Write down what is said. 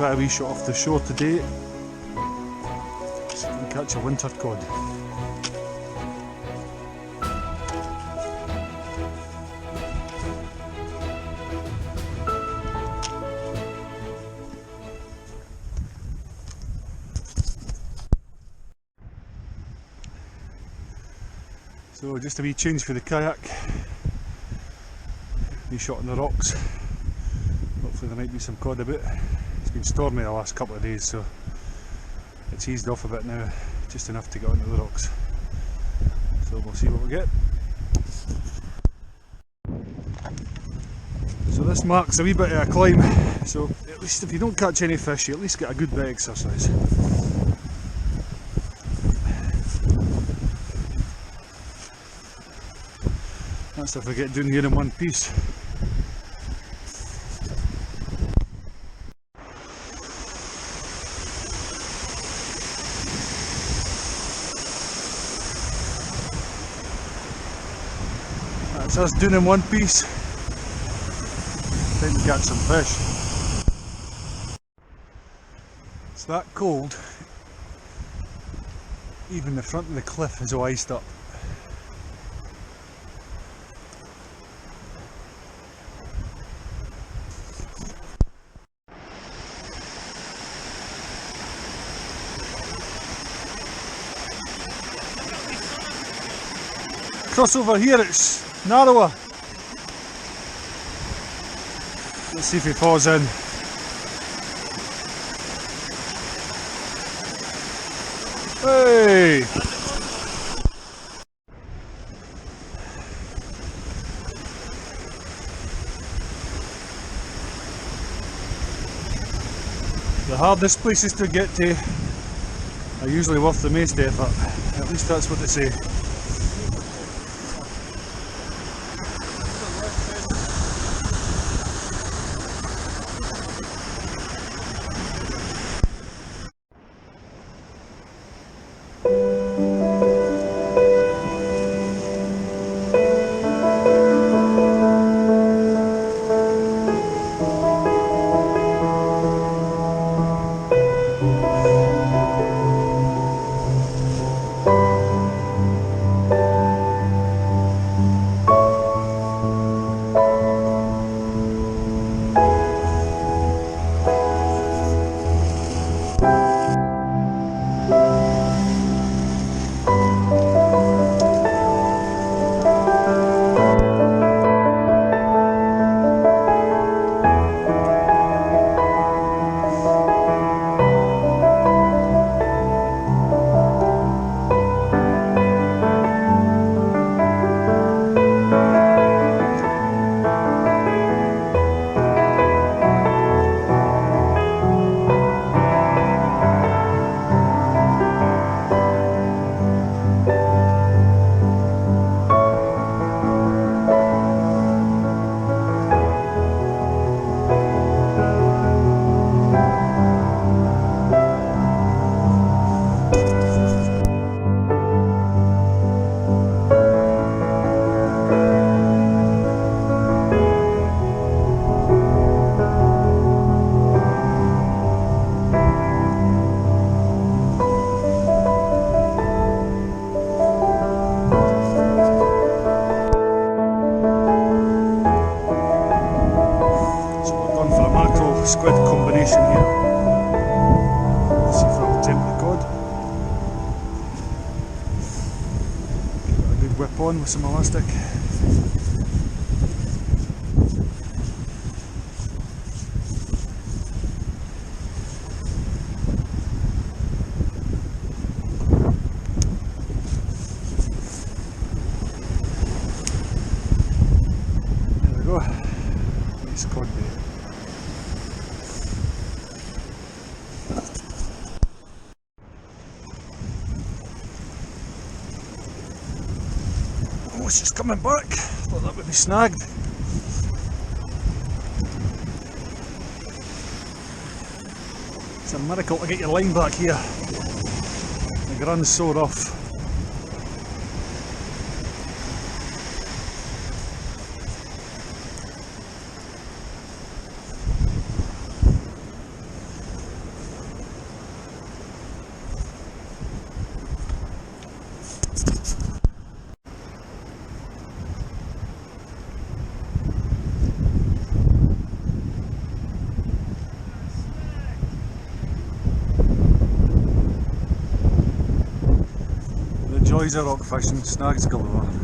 try a wee shot off the shore today. See if we can catch a winter cod. So just a wee change for the kayak. Wee shot on the rocks. Hopefully there might be some cod about. It's been stormy the last couple of days, so it's eased off a bit now, just enough to get onto the rocks. So we'll see what we get. So this marks a wee bit of a climb, so at least if you don't catch any fish, you at least get a good bit of exercise. That's if I get down here in one piece. That's us doing in one piece. Time to catch some fish. It's that cold, even the front of the cliff is all iced up. Cross over here, it's narrower. Let's see if he falls in. Hey! The hardest places to get to are usually worth the most effort. At least that's what they say. Squid combination here. Let's see if that'll tempt the cod. Give it a good whip on with some elastic. There we go. Nice cod bait. Oh, it's just coming back. Thought that would be snagged. It's a miracle to get your line back here. The grund's so rough. joys of rock fishing, snags galore.